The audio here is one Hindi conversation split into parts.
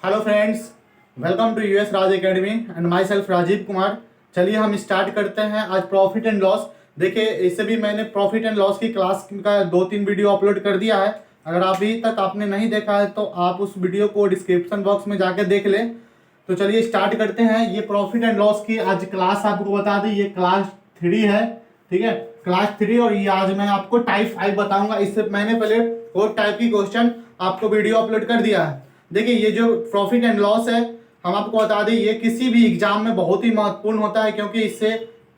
Hello friends, welcome to us Raj academy and myself Rajeev Kumar. चलिए हम स्टार्ट करते हैं आज प्रॉफिट एंड लॉस। देखिए, इससे भी मैंने प्रॉफिट एंड लॉस की क्लास का 2-3 वीडियो अपलोड कर दिया है। अगर अभी तक आपने नहीं देखा है तो आप उस वीडियो को डिस्क्रिप्शन बॉक्स में जाके देख लें। तो चलिए स्टार्ट करते हैं। ये प्रॉफिट एंड लॉस की आज क्लास आपको बता दी, ये क्लास 3 है। ठीक है, क्लास 3। और ये आज मैं आपको टाइप 5 बताऊंगा। इससे मैंने पहले और टाइप की क्वेश्चन आपको वीडियो अपलोड कर दिया है। देखिए, ये जो प्रॉफिट एंड लॉस है, हम आपको बता दें, ये किसी भी एग्जाम में बहुत ही महत्वपूर्ण होता है, क्योंकि इससे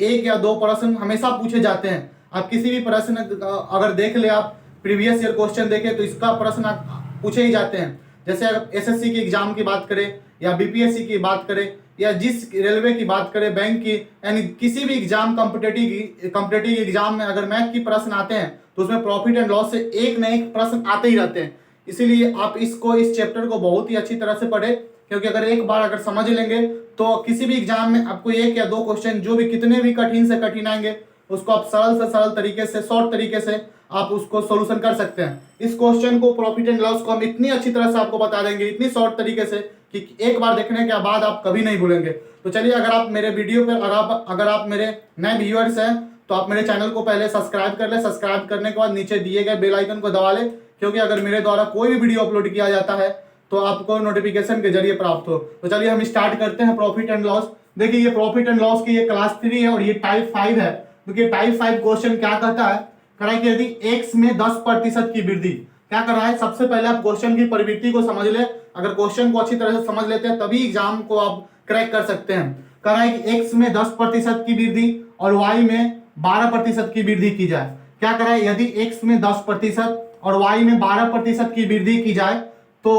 1 या 2 प्रश्न हमेशा पूछे जाते हैं। आप किसी भी प्रश्न अगर देख ले, आप प्रीवियस ईयर क्वेश्चन देखें तो इसका प्रश्न पूछे ही जाते हैं। जैसे अगर एसएससी की एग्जाम की बात करें या बीपीएससी की बात करें या जिस रेलवे की बात करें, बैंक की, यानी किसी भी एग्जाम कॉम्पिटेटिव एग्जाम में अगर मैथ की प्रश्न आते हैं तो उसमें प्रॉफिट एंड लॉस से एक न एक प्रश्न आते ही रहते हैं। इसीलिए आप इस चैप्टर को बहुत ही अच्छी तरह से पढ़े, क्योंकि अगर एक बार अगर समझ लेंगे तो किसी भी एग्जाम में आपको 1 या 2 क्वेश्चन जो भी कितने भी कठिन से कठिन आएंगे उसको आप सरल से सरल तरीके से, शॉर्ट तरीके से आप उसको सोल्यूशन कर सकते हैं। इस क्वेश्चन को, प्रॉफिट एंड लॉस को हम इतनी अच्छी तरह से आपको बता देंगे, इतनी शॉर्ट तरीके से कि एक बार देखने के बाद आप कभी नहीं भूलेंगे। तो चलिए, अगर आप मेरे वीडियो पर अगर आप मेरे नए व्यूअर्स हैं तो आप मेरे चैनल को पहले सब्सक्राइब कर ले। सब्सक्राइब करने के बाद नीचे दिए गए बेल आइकन को दबा ले, क्योंकि अगर मेरे द्वारा कोई भी वीडियो अपलोड किया जाता है तो आपको नोटिफिकेशन के जरिए प्राप्त हो। तो चलिए हम स्टार्ट करते हैं प्रॉफिट एंड लॉस। देखिए, ये प्रॉफिट एंड लॉस की ये क्लास 3 है और ये टाइप 5 है। क्योंकि टाइप 5 क्वेश्चन क्या कहता है, कह रहा है कि यदि एक्स में 10% की वृद्धि, क्या कर रहा है, सबसे पहले आप क्वेश्चन की प्रवृत्ति को समझ ले। अगर क्वेश्चन को अच्छी तरह से समझ लेते हैं तभी एग्जाम को आप क्रैक कर सकते हैं। कह रहा है कि एक्स में 10% की वृद्धि और वाई में 12% की वृद्धि की जाए। क्या कर रहा है, यदि एक्स में 10% और वाई में 12% की वृद्धि की जाए तो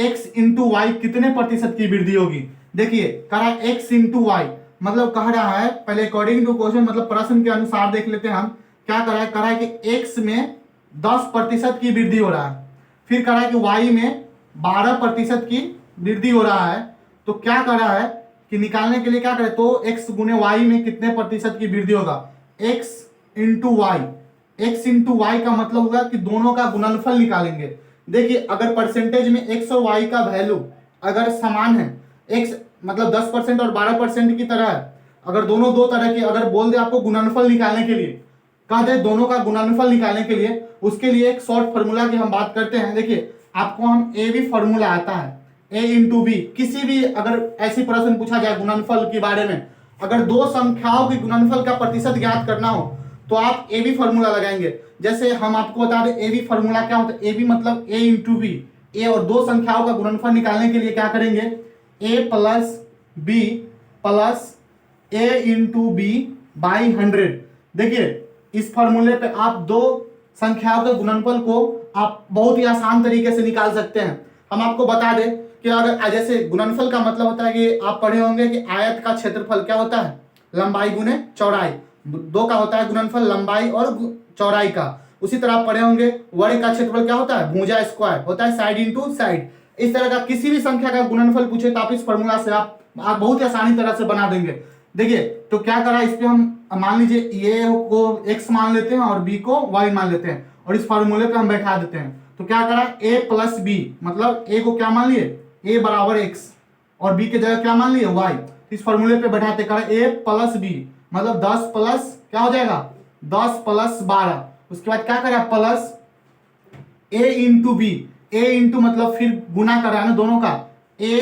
x इंटू वाई कितने प्रतिशत की वृद्धि होगी। देखिए, कह रहा है x इंटू वाई, मतलब कह रहा है, पहले अकॉर्डिंग टू क्वेश्चन, मतलब प्रश्न के अनुसार देख लेते हैं हम। क्या कर रहा है कि x में 10% की वृद्धि हो रहा है, फिर कह रहा है कि y में 12% की वृद्धि हो रहा है। तो क्या कर रहा है कि निकालने के लिए क्या करें, तो x गुने y में कितने प्रतिशत की वृद्धि होगा, x into y. x into y का मतलब होगा कि दोनों का गुणनफल निकालेंगे। देखिए, अगर परसेंटेज में x और y का वैल्यू अगर समान है, x मतलब 10% और 12% की तरह है, अगर दोनों दो तरह की, अगर बोल दे आपको गुणनफल निकालने के लिए, कह दे दोनों का गुणनफल निकालने के लिए, उसके लिए एक शॉर्ट फॉर्मूला की हम बात करते हैं। देखिए, आपको हम ए भी फॉर्मूला आता है, a इंटू बी। किसी भी अगर ऐसी प्रश्न पूछा जाए गुणनफल के बारे में, अगर दो संख्याओं के गुणनफल का प्रतिशत ज्ञात करना हो तो आप ए बी फॉर्मूला लगाएंगे। जैसे हम आपको बता दें ए बी फॉर्मूला क्या होता है, ए बी मतलब ए इंटू बी। ए और दो संख्याओं का गुणनफल निकालने के लिए क्या करेंगे, a plus b plus a into b by 100। देखिए, इस फॉर्मूले पे आप दो संख्याओं के गुणनफल को आप बहुत ही आसान तरीके से निकाल सकते हैं। हम आपको बता दें कि अगर जैसे गुणनफल का मतलब होता है कि आप पढ़े होंगे कि आयत का क्षेत्रफल क्या होता है, लंबाई गुने चौड़ाई। दो का होता है गुणनफल लंबाई और चौड़ाई का। उसी तरह आप पढ़े होंगे वर्ग का क्षेत्रफल क्या होता है, भुजा स्क्वायर होता है, साइड इंटू साइड। इस तरह का किसी भी संख्या का गुणनफल पूछे तो आप इस फॉर्मूला से आप बहुत ही आसानी तरह से बना देंगे। देखिए, तो क्या करा, इस पे हम मान लीजिए ए को x मान लेते हैं और b को y मान लेते हैं और इस फॉर्मूले पे हम बैठा देते हैं। तो क्या करा, a प्लस बी, मतलब a को क्या मान लिए, a बराबर x और b के जगह क्या मान लिए, y। इस फॉर्मूले पे बैठाते, करा a प्लस बी मतलब 10 प्लस क्या हो जाएगा, 10 प्लस 12। उसके बाद क्या करा, plus a into b. a into मतलब फिर गुना करा है ना दोनों का, a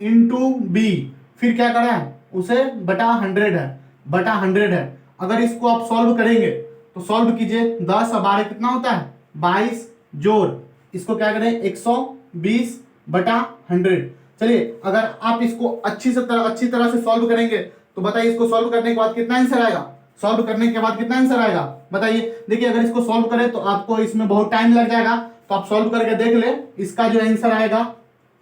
इंटू बी, फिर क्या करा है, उसे बटा 100 है, बटा 100 है। अगर इसको आप सॉल्व करेंगे तो सॉल्व कीजिए, 10 और 12 कितना होता है, 22, जोड़ इसको क्या करें, 120 बटा 100। चलिए, अगर आप इसको अच्छी तरह से सॉल्व करेंगे तो बताइए, इसको सॉल्व करने के बाद कितना आंसर आएगा, सॉल्व करने के बाद कितना आंसर आएगा बताइए। देखिए, अगर इसको सॉल्व करें तो आपको इसमें बहुत टाइम लग जाएगा, तो आप सॉल्व करके देख ले, इसका जो आंसर आएगा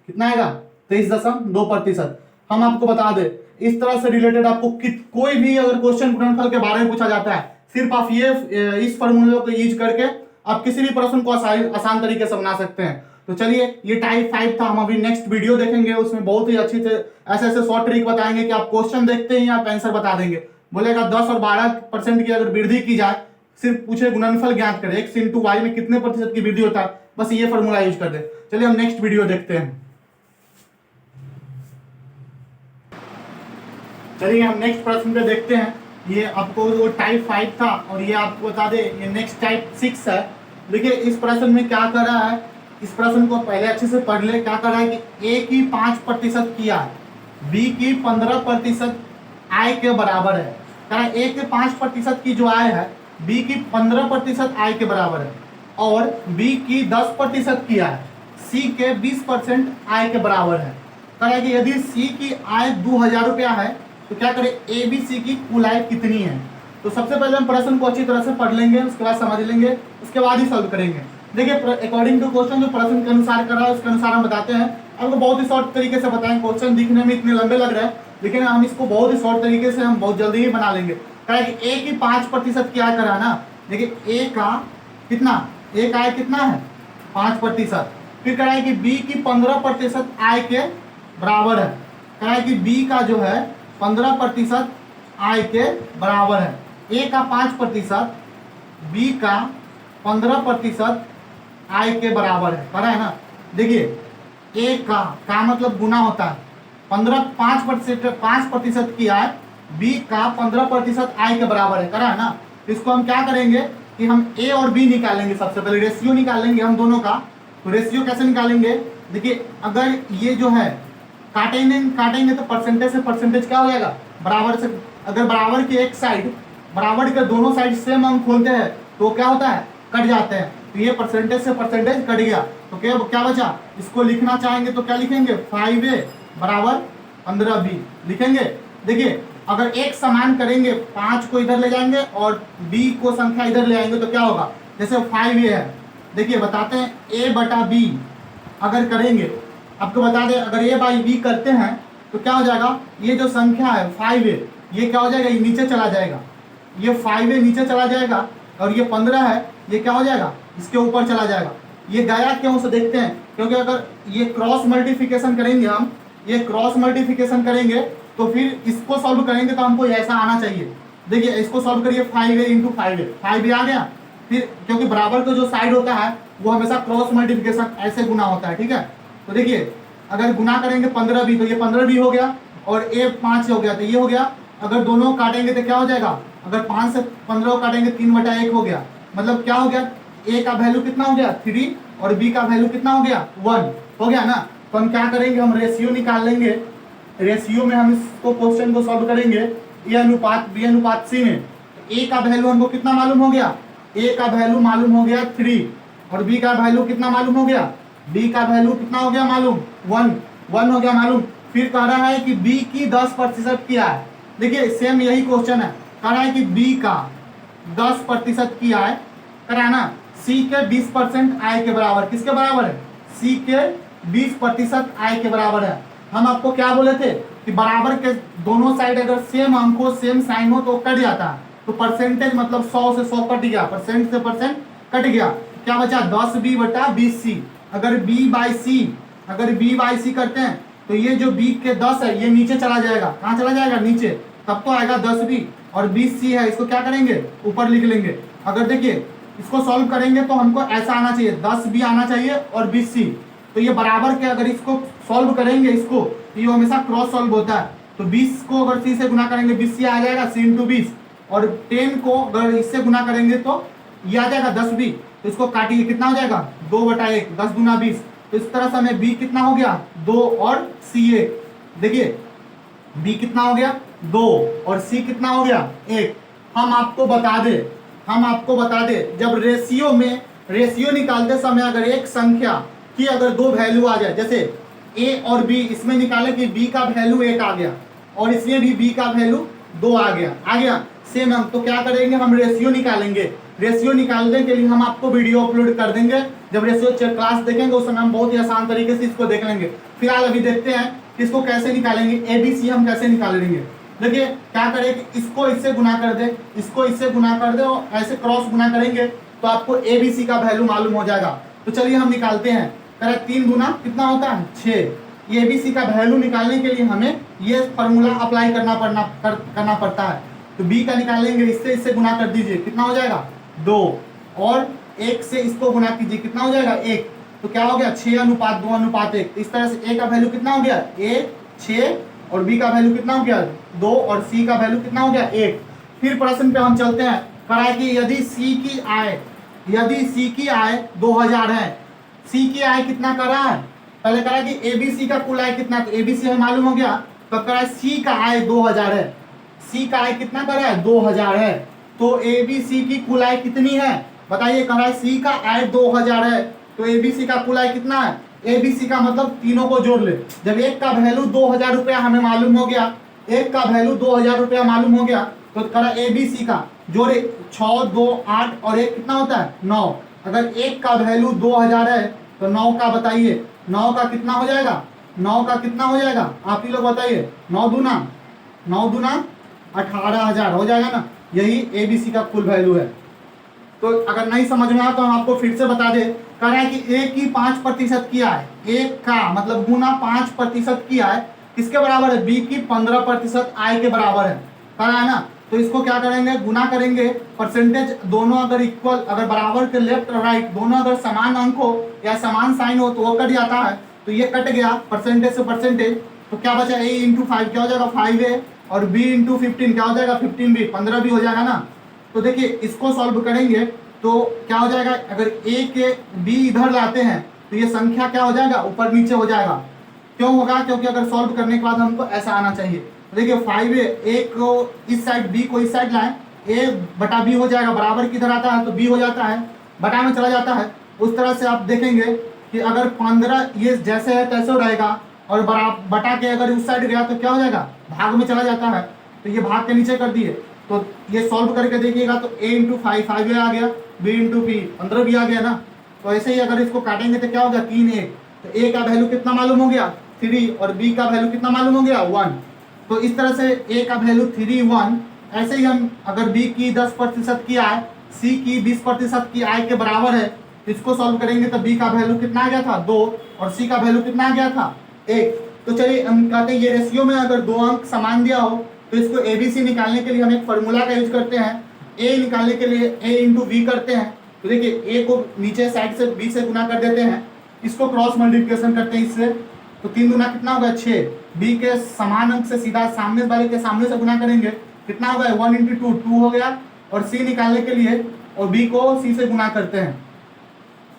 कितना आएगा, 23.2%। हम आपको बता दें, इस तरह से रिलेटेड आपको कोई भी अगर क्वेश्चन गुणनफल के बारे में पूछा जाता है, सिर्फ आप ये इस फॉर्मूले को यूज करके आप किसी भी प्रश्न को आसान तरीके से बना सकते हैं। तो चलिए, ये टाइप 5 था। हम अभी नेक्स्ट वीडियो देखेंगे, उसमें बहुत ही अच्छी से ऐसे शॉर्ट ट्रिक बताएंगे कि आप क्वेश्चन देखते ही आप आंसर बता देंगे। बोलेगा 10 और 12% की अगर वृद्धि की जाए, सिर्फ पूछे गुणनफल ज्ञात करें, x इंटू वाई में कितने प्रतिशत की वृद्धि होता है, बस ये फॉर्मूला यूज कर दे। चलिए हम नेक्स्ट वीडियो देखते हैं। चलिए हम नेक्स्ट प्रश्न पे देखते हैं। ये आपको वो टाइप 5 था और ये आपको बता दे ये नेक्स्ट टाइप 6 है। देखिए इस प्रश्न में क्या कर रहा है, इस प्रश्न को पहले अच्छे से पढ़ ले। क्या कर रहा है कि ए की 5% किया है, बी की 15% आय के बराबर है। कह रहा है ए के 5% की जो आय है बी की 15% आय के बराबर है और बी की 10% की आय सी के 20% आय के बराबर है। कह रहा है कि यदि सी की आय 2000 रुपया है तो क्या करें ए बी सी की कुल आय कितनी है। तो सबसे पहले हम प्रश्न को अच्छी तरह से पढ़ लेंगे, उसके बाद समझ लेंगे, उसके बाद ही सॉल्व करेंगे। देखिए अकॉर्डिंग टू क्वेश्चन जो प्रश्न के अनुसार कर रहा है उसके अनुसार हम बताते हैं। आपको बहुत ही शॉर्ट तरीके से बताएं, क्वेश्चन दिखने में इतने लंबे लग रहे हैं लेकिन हम इसको बहुत ही शॉर्ट तरीके से हम बहुत जल्दी ही बना लेंगे। कह कि ए की 5% की आय करा ना। देखिए ए का कितना, ए का आय कितना है 5%। फिर कह रहा है कि बी की 15% आय के बराबर है। कह रहा है कि बी का जो है 15% आय के बराबर है। ए का 5%, बी का 15% आय के बराबर है। करा है ना। देखिए ए का मतलब गुना होता है। 5% की आय बी का 15% आय के बराबर है। करा है ना। इसको हम क्या करेंगे कि हम ए और बी निकालेंगे। सबसे पहले रेशियो निकालेंगे हम दोनों का। तो रेशियो कैसे निकालेंगे, देखिए अगर ये जो है काटेंगे तो परसेंटेज से परसेंटेज क्या हो जाएगा, बराबर से। अगर बराबर की एक साइड, बराबर के दोनों साइड सेम हम खोलते हैं तो क्या होता है, कट जाते हैं। तो ये परसेंटेज से परसेंटेज कट गया तो क्या बचा। इसको लिखना चाहेंगे तो क्या लिखेंगे, 5a बराबर 15b लिखेंगे। देखिए अगर एक समान करेंगे, 5 को इधर ले जाएंगे और b को संख्या इधर ले आएंगे तो क्या होगा। जैसे 5a है, देखिए बताते हैं a बटा b अगर करेंगे, आपको बता दें अगर a बाई b करते हैं तो क्या हो जाएगा, ये जो संख्या है 5a ये क्या हो जाएगा, ये नीचे चला जाएगा। ये 5a नीचे चला जाएगा और ये 15 है, ये क्या हो जाएगा, इसके ऊपर चला जाएगा। ये गया क्यों से देखते हैं, क्योंकि अगर ये क्रॉस मल्टीप्लिकेशन करेंगे हम, ये क्रॉस मल्टीप्लिकेशन करेंगे तो फिर इसको सॉल्व करेंगे तो हमको ऐसा आना चाहिए। देखिए इसको सॉल्व करिए, 5a इंटू 5a आ गया। फिर क्योंकि बराबर का जो साइड होता है वो हमेशा क्रॉस मल्टीप्लिकेशन ऐसे गुना होता है, ठीक है। तो देखिए अगर गुना करेंगे 15b तो ये 15b हो गया और a 5 हो गया तो ये हो गया। अगर दोनों काटेंगे तो क्या हो जाएगा, अगर 5 से 15 काटेंगे 3/1 हो गया। मतलब क्या हो गया, a का वैल्यू कितना हो गया 3 और b का वैल्यू कितना हो गया 1 हो गया ना। तो हम क्या करेंगे, हम रेशियो निकाल लेंगे। रेशियो में हम इसको क्वेश्चन को सॉल्व करेंगे a अनुपात b अनुपात c में। a का वैल्यू हमको कितना मालूम हो गया, a का वैल्यू मालूम हो गया 3 और b का वैल्यू कितना मालूम हो गया, b का वैल्यू कितना हो गया मालूम 1 हो गया मालूम। फिर कह रहा है कि b की 10% किया है। देखिए सेम यही क्वेश्चन है, कह रहा है कि b का 10% की आय करा ना, c के 20% आय के बराबर। किसके बराबर है, c के 20% आय के बराबर है। हम आपको क्या बोले थे कि बराबर के दोनों साइड अगर सेम अंक हो, सेम साइन हो तो कट जाता है। तो परसेंटेज मतलब 100 से 100 कट गया, परसेंट से परसेंट कट गया। क्या बचा 10b बटा 20c। अगर b बाई सी करते हैं तो ये जो b के 10 है ये नीचे चला जाएगा। कहाँ चला जाएगा, नीचे। तब तो आएगा 10b और 20c है, इसको क्या करेंगे ऊपर लिख लेंगे। अगर देखिए इसको सॉल्व करेंगे तो हमको ऐसा आना चाहिए, 10b आना चाहिए और 20c। तो ये बराबर के अगर इसको सॉल्व करेंगे, इसको तो ये हमेशा क्रॉस सॉल्व होता है। तो 20 को अगर c से गुना करेंगे 20c आ जाएगा, c इंटू 20। और 10 को अगर इससे गुना करेंगे तो ये आ जाएगा 10b। तो इसको काटिए, कितना हो जाएगा 2/1, 10 गुना 20। तो इस तरह से हमें b कितना हो गया 2 और c 1। देखिए b कितना हो गया 2 और c कितना हो गया 1। हम आपको बता दे जब रेशियो निकालते समय अगर एक संख्या की अगर दो वैल्यू आ जाए, जैसे a और b, इसमें निकाले कि b का वैल्यू 1 आ गया और इसमें भी b का वैल्यू 2 आ गया सेम। हम तो क्या करेंगे, हम रेशियो निकालेंगे। रेशियो निकालने के लिए हम आपको वीडियो अपलोड कर देंगे। जब रेशियो क्लास देखेंगे उस समय हम बहुत ही आसान तरीके से इसको देख लेंगे। फिलहाल अभी देखते हैं कि इसको कैसे निकालेंगे, ABC हम कैसे निकाल लेंगे। देखिए क्या करें कि इसको इससे गुना कर दे, इसको इससे गुना कर दे और ऐसे क्रॉस गुना करेंगे तो आपको ABC का वैल्यू मालूम हो जाएगा। तो चलिए हम निकालते हैं। करें 3 गुना कितना होता है 6। ये ABC का वैल्यू निकालने के लिए हमें ये फॉर्मूला अप्लाई करना पड़ता है। तो b का निकालेंगे, इससे गुना कर दीजिए, कितना हो जाएगा 2 और 1 से इसको गुना कीजिए, कितना हो जाएगा 1। तो क्या हो गया 6 अनुपात 2 अनुपात 1। इस तरह से a का वैल्यू कितना हो गया 1 6 और बी का वैल्यू कितना हो गया 2 और सी का वैल्यू कितना हो गया 1। फिर प्रश्न पे हम चलते हैं, कहा है कि यदि सी की आय 2000 है, सी की आय कितना कर रहा है, पहले कह रहा है कि एबीसी का कुल आय कितना, तो एबीसी हमें मालूम हो गया, तो कह रहा है सी का आय 2000 है, सी का आय कितना कर रहा है 2000 है, तो एबीसी की कुल आय कितनी है बताइए, कह रहा है सी का आय 2000 है, तो एबीसी का कुल आय कितना है, एबीसी का मतलब तीनों को जोड़ ले, जब एक का वैल्यू 2000 रुपया हमें मालूम हो गया, एक का वैल्यू 2000 रुपया मालूम हो गया, तो कह रहा है एबीसी का जोड़े 6 2 8 और एक कितना होता है 9, अगर एक का वैल्यू 2000 है तो 9 का बताइए, 9 का कितना हो जाएगा, 9 का कितना हो जाएगा आप ही लोग बताइए, 9 दूना 18,000 हो जाएगा ना, यही एबीसी का कुल वैल्यू है। तो अगर नहीं समझ में आया तो हम आपको फिर से बता दें, कह रहा है कि ए की 5% की आय, एक का मतलब गुना 5% की आय किसके बराबर है, बी की 15% आय के बराबर है, कह रहा है ना, तो इसको क्या करेंगे गुना करेंगे, परसेंटेज दोनों अगर इक्वल, अगर बराबर के लेफ्ट और राइट दोनों अगर समान अंक हो या समान साइन हो तो वो कट जाता है, तो ये कट गया परसेंटेज से परसेंटेज, तो क्या बचा a इंटू 5 क्या हो जाएगा 5a और b इंटू 15 क्या हो जाएगा 15b, 15b हो जाएगा ना। तो देखिए इसको सॉल्व करेंगे तो क्या हो जाएगा, अगर a के b इधर लाते हैं तो ये संख्या क्या हो जाएगा ऊपर नीचे हो जाएगा, क्यों होगा, क्योंकि अगर सॉल्व करने के बाद हमको ऐसा आना चाहिए, तो देखिए 5a a को इस साइड b को इस साइड लाएं, a बटा b हो जाएगा, बराबर किधर आता है तो b हो जाता है, बटा में चला जाता है, उस तरह से आप देखेंगे कि अगर 15 ये जैसे है तैसे रहेगा और बटा के अगर उस साइड गया तो क्या हो जाएगा भाग में चला जाता है, तो ये भाग के नीचे कर दिए, तो ये सॉल्व करके देखिएगा तो a इंटू 5 आ गया, b इंटू p 15 भी आ गया ना, तो ऐसे ही अगर इसको काटेंगे तो क्या हो गया 3 1, तो a का वैल्यू कितना मालूम हो गया 3 और b का वैल्यू कितना मालूम हो गया 1, तो इस तरह से a का वैल्यू 3 1, ऐसे ही हम अगर b की 10% की आय c की 20% की आय के बराबर है, इसको सॉल्व करेंगे तो b का वैल्यू कितना आ गया था 2 और c का वैल्यू कितना आ गया था 1। तो चलिए हम कहते हैं ये रेशियो में अगर दो अंक समान दिया हो तो इसको एबीसी निकालने के लिए हम एक फॉर्मूला का यूज करते हैं, a निकालने के लिए a इंटू वी करते हैं, तो देखिए a को नीचे साइड से b से गुना कर देते हैं, इसको क्रॉस मल्टीप्लिकेशन करते हैं इससे, तो 3 गुना कितना होगा 6, b के समान अंक से सीधा सामने वाले के सामने से गुना करेंगे कितना होगा 1 इंटू 2 हो गया, और c निकालने के लिए और b को c से गुना करते हैं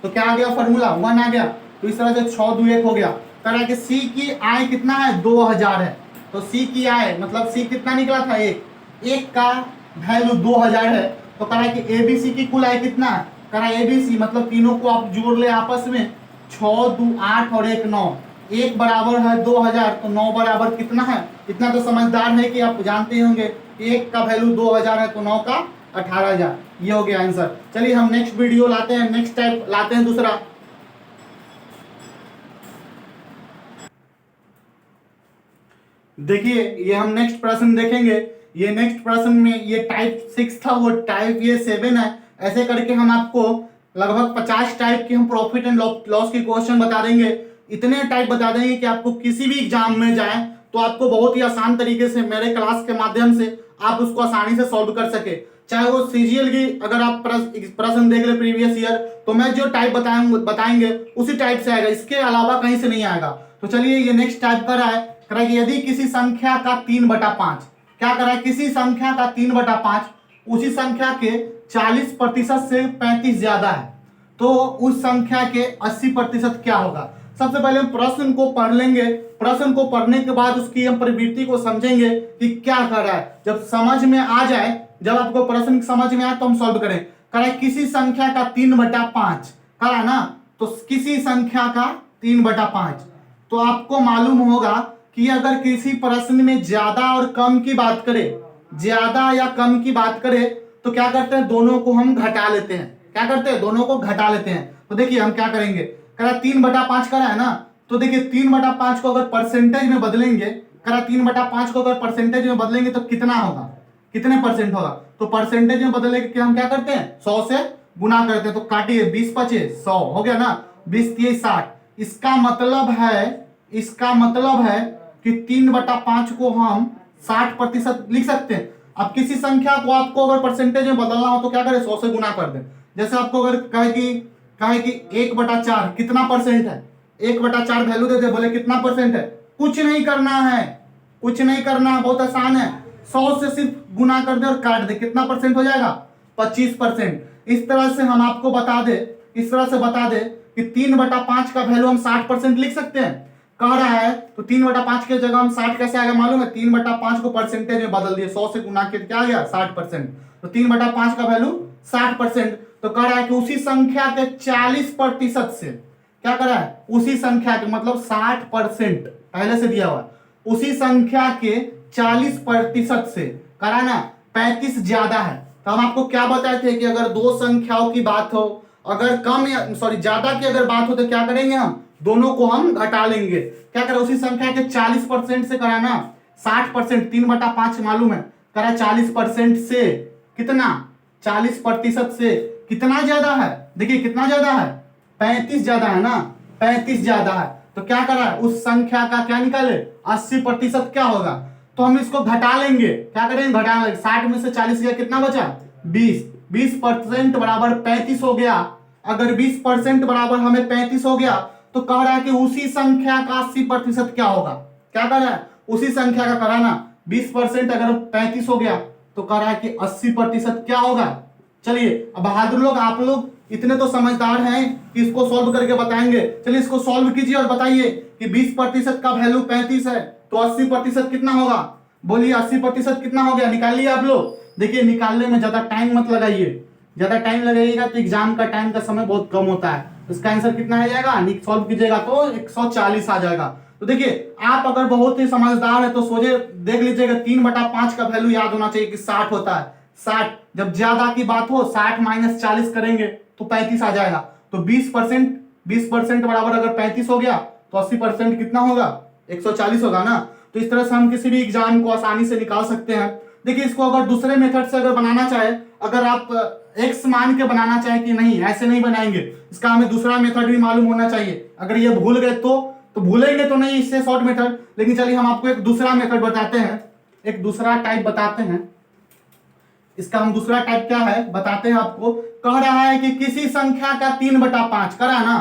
तो क्या आ गया फॉर्मूला 1 आ गया, तो इस तरह से 6 2 1 हो गया। कह कि सी की आय कितना है 2000 है, तो सी की आय मतलब सी कितना निकला था एक का वैल्यू 2000 है, तो कह कि एबीसी की कुल आय कितना है, कह एबीसी मतलब तीनों को आप जोड़ ले आपस में 6 2 8 और 1 9, एक बराबर है 2000 तो 9 बराबर कितना है, इतना तो समझदार है कि आप जानते होंगे एक का वैल्यू 2000 है तो 9 का 18,000, ये हो गया आंसर। चलिए हम नेक्स्ट वीडियो लाते हैं, नेक्स्ट टाइप लाते हैं दूसरा। देखिए ये हम नेक्स्ट प्रश्न देखेंगे, ये नेक्स्ट प्रश्न में ये टाइप 6 था, वो टाइप ये 7 है, ऐसे करके हम आपको लगभग 50 टाइप की हम प्रॉफिट एंड लॉस के क्वेश्चन बता देंगे, इतने टाइप बता देंगे कि आपको किसी भी एग्जाम में जाए तो आपको बहुत ही आसान तरीके से मेरे क्लास के माध्यम से आप उसको आसानी से सॉल्व कर सके, चाहे वो सीजीएल की अगर आप प्रश्न देख ले प्रीवियस ईयर तो मैं जो टाइप बताएंगे उसी टाइप से आएगा, इसके अलावा कहीं से नहीं आएगा। तो चलिए ये नेक्स्ट टाइप का है, कह रहा है कि यदि किसी संख्या का 3/5, क्या कह रहा है किसी संख्या का 3/5 उसी संख्या के 40% से 35 ज्यादा है तो उस संख्या के 80% क्या होगा। सबसे पहले हम प्रश्न को पढ़ लेंगे, प्रश्न को पढ़ने के बाद उसकी हम प्रवृत्ति को समझेंगे कि क्या कर रहा है, जब समझ में आ जाए, जब आपको प्रश्न समझ में आए तो हम सॉल्व करें। कह रहा है किसी संख्या का 3/5 कह रहा है ना, तो किसी संख्या का 3/5, तो आपको मालूम होगा कि अगर किसी प्रश्न में ज्यादा और कम की बात करें, ज्यादा या कम की बात करें तो क्या करते हैं दोनों को हम घटा लेते हैं, क्या करते हैं दोनों को घटा लेते हैं। तो देखिए हम क्या करेंगे, कह रहा 3/5 करा है ना, तो देखिए 3/5 को अगर परसेंटेज में बदलेंगे, कह रहा 3/5 को अगर परसेंटेज में बदलेंगे तो कितना होगा, कितने परसेंट होगा, तो परसेंटेज में बदलने के हम क्या करते हैं 100 से गुना करते हैं, तो काटिए 20 5 100 हो गया ना, 20 3 60, इसका मतलब है कि 3/5 को हम 60% लिख सकते हैं। अब किसी संख्या को आपको अगर परसेंटेज में बदलना हो तो क्या करें 100 से गुना कर दें, जैसे आपको अगर कहे कि 1/4 कितना परसेंट है, 1/4 वैल्यू दे दे, बोले कितना परसेंट है, कुछ नहीं करना है, कुछ नहीं करना, बहुत आसान है। 100 से सिर्फ गुना कर दे और काट दे, कितना परसेंट हो जाएगा? 25%। इस तरह से हम आपको बता दे, इस तरह से बता दे कि 3/5 का वैल्यू हम 60% लिख सकते हैं। कह रहा है तो 3/5 की जगह हम 60 कैसे आएगा मालूम है? 3/5 को परसेंटेज में बदल दिए, 100 से गुना के क्या आ गया? 60%। तो 3/5 का वैल्यू 60%। तो कह रहा है कि उसी संख्या के 40% से, क्या कर रहा है? उसी संख्या के मतलब 60% पहले से दिया हुआ है, उसी संख्या के 40% से करा ना 35 ज्यादा है। तो हम आपको क्या बताए थे कि अगर दो संख्याओं की बात हो, अगर कम या सॉरी ज्यादा की अगर बात हो तो क्या करेंगे? हम दोनों को हम घटा लेंगे। क्या करें? उसी संख्या के 40% से कराना 60%, 3/5 मालूम है, करा 40% से कितना? 40% से कितना ज्यादा है? देखिए कितना ज्यादा है? 35 ज्यादा है ना, 35 ज्यादा है। तो क्या करा? उस संख्या का क्या निकाले? 80% क्या होगा? तो हम इसको घटा लेंगे। क्या करेंगे? घटा लेंगे। 60 में से 40 गया, कितना बचा? 20। 20% बराबर 35 हो गया। अगर 20% बराबर हमें 35 हो गया तो कह रहा है कि उसी संख्या का 80% क्या होगा? क्या कह रहा है? उसी संख्या का कराना 20% अगर 35 हो गया तो कह रहा है कि 80% क्या होगा? चलिए अब बहादुर लोग, आप लोग इतने तो समझदार हैं कि इसको सॉल्व करके बताएंगे। चलिए इसको सॉल्व कीजिए और बताइए कि 20% का वैल्यू 35 है तो 80% कितना होगा? बोलिए 80% कितना हो गया? निकालिए आप लोग। देखिए निकालने में ज्यादा टाइम मत लगाइए, ज्यादा टाइम लगाइएगा तो एग्जाम का टाइम का समय बहुत कम होता है। इसका आंसर कितना आ जाएगा? सॉल्व कीजिएगा तो 140 आ जाएगा। तो देखिए आप अगर बहुत ही समझदार है तो सोचे देख लीजिएगा 3/5 का वैल्यू याद होना चाहिए कि 60 होता है। 60 जब ज्यादा की बात हो 60 - 40 करेंगे तो 35 आ जाएगा। तो 20% बराबर अगर 35 हो गया तो 80% कितना होगा? 140 होगा ना। तो इस तरह से हम किसी भी एग्जाम को आसानी से निकाल सकते हैं। देखिए इसको अगर दूसरे मेथड से अगर बनाना चाहे, अगर आप x मान के बनाना चाहे कि नहीं ऐसे नहीं बनाएंगे, इसका हमें दूसरा मेथड भी मालूम होना चाहिए। अगर ये भूल गए तो भूलेंगे तो नहीं इससे शॉर्ट मेथड, लेकिन चलिए हम आपको एक दूसरा मेथड बताते हैं, एक दूसरा टाइप बताते हैं। इसका हम दूसरा टाइप क्या है बताते हैं आपको। कह रहा है कि किसी संख्या का 3/5 करा ना,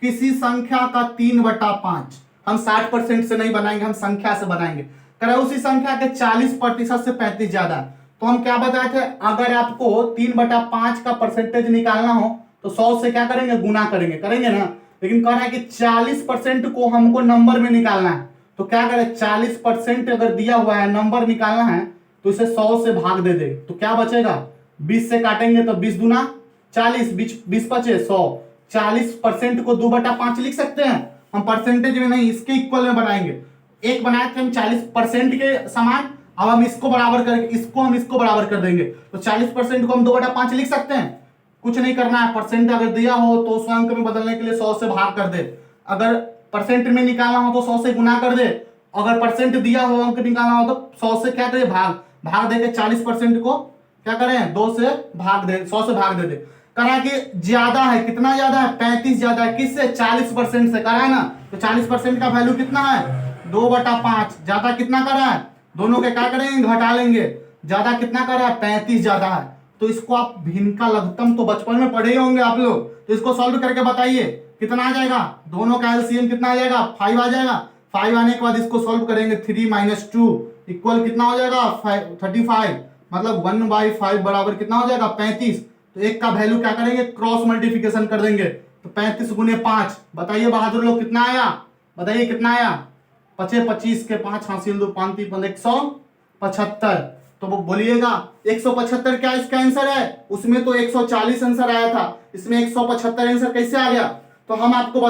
किसी संख्या का 3/5 हम 60% से नहीं बनाएंगे, हम संख्या से बनाएंगे। करा उसी संख्या के 40% से 35 ज्यादा। तो हम क्या बताए थे? अगर आपको 3/5 का परसेंटेज निकालना हो तो 100 से क्या करेंगे? गुना करेंगे, करेंगे ना। लेकिन कह रहा है कि 40% को हमको नंबर में निकालना है। तो क्या करें? 40% अगर दिया हुआ है नंबर निकालना है तो इसे 100 से भाग दे दे तो क्या बचेगा? 20 से काटेंगे तो 20 दूना 40, 20 बचे 100। 40% को 2/5 लिख सकते हैं हम, परसेंटेज में नहीं इसके इक्वल में बनाएंगे। एक बनाए थे हम 40% के समान, अब हम इसको बराबर करके इसको हम इसको बराबर कर देंगे। तो 40% को हम 2/5 लिख सकते हैं। कुछ नहीं करना है, परसेंट अगर दिया हो तो उस अंक में बदलने के लिए 100 से भाग कर दे। अगर परसेंट में निकालना हो तो 100 से गुना कर दे। अगर परसेंट दिया हो अंक निकालना हो तो 100 से क्या करे? भाग दे के 40% को क्या करें? 2 से भाग दे, 100 से भाग दे दे। करा कि ज्यादा है, कितना ज्यादा है? 35 ज्यादा है। किससे? 40% से। करा है ना। तो 40% का वैल्यू कितना है? 2/5। ज्यादा कितना करा है? दोनों के क्या करेंगे? घटा लेंगे। ज्यादा कितना करा है? 35 ज्यादा है। तो इसको आप भिन्न का लघुत्तम तो बचपन में पढ़े होंगे आप लोग, तो इसको सॉल्व करके बताइए कितना आ जाएगा? दोनों का एलसीएम कितना आ जाएगा? 5 आ जाएगा। 5 आने के बाद इसको सॉल्व करेंगे 3 - 2 इक्वल कितना हो जाएगा? 35। मतलब 1/5 बराबर कितना हो जाएगा? 35। तो एक का वैल्यू क्या करेंगे? क्रॉस मल्टीप्लिकेशन कर देंगे। तो 35 × 5 बताइए बहादुर लोग कितना आया? बताइए कितना आया? 25 के 5 हासिल 2 5 3 175। तो वो बोलिएगा 175 क्या इसका आंसर है? उसमें तो 140 आंसर आया था, इसमें 175 आंसर कैसे आ गया? तो हम आपको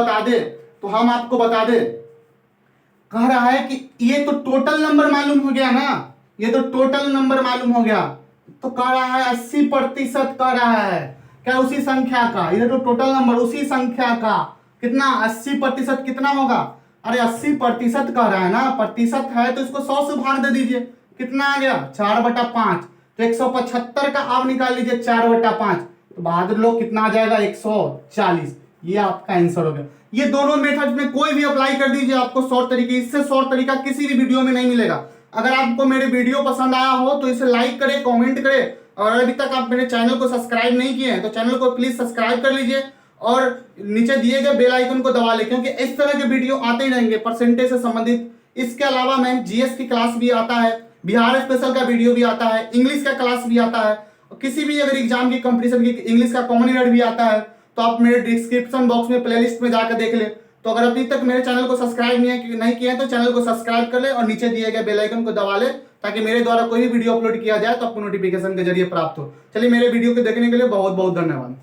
बता दे कह रहा है कि ये तो टोटल नंबर मालूम हो गया ना, ये तो टोटल नंबर मालूम हो गया। तो कह रहा है 80% कह रहा है क्या? उसी संख्या का, ये तो टोटल नंबर उसी संख्या का कितना? 80% कितना होगा? अरे 80% कह रहा है ना, प्रतिशत है तो इसको 100 से भाग दे दीजिए। कितना आ गया? 4/5। तो 175 का आप निकाल लीजिए 4/5। तो बहादुर लोग कितना आ जाएगा? 140। ये आपका आंसर हो गया। ये दोनों मेथड में कोई भी अप्लाई कर दीजिए, आपको शॉर्ट तरीके, इससे शॉर्ट तरीका किसी भी वीडियो में नहीं मिलेगा। अगर आपको मेरे वीडियो पसंद आया हो तो इसे लाइक करें, कमेंट करें, और अभी तक आप मेरे चैनल को सब्सक्राइब नहीं किए हैं तो चैनल को प्लीज सब्सक्राइब कर लीजिए और नीचे दिए गए बेल आइकन को दबा लें, क्योंकि इस तरह के वीडियो आते ही रहेंगे परसेंटेज से संबंधित। इसके अलावा मैं जीएस की क्लास भी आता है, बिहार स्पेशल का वीडियो भी आता है, इंग्लिश का क्लास भी आता है, किसी भी अगर एग्जाम की कंपटीशन की इंग्लिश का कॉमन ईयर भी आता है, तो आप मेरे डिस्क्रिप्शन बॉक्स में प्लेलिस्ट में जाकर देख ले। तो अगर अभी तक मेरे चैनल को सब्सक्राइब नहीं किया है तो चैनल को सब्सक्राइब कर ले और नीचे दिए गए बेल आइकन को दबा ले, ताकि मेरे द्वारा कोई भी वीडियो अपलोड किया जाए तो आपको नोटिफिकेशन के जरिए प्राप्त हो। चलिए, मेरे वीडियो को देखने के लिए बहुत बहुत धन्यवाद।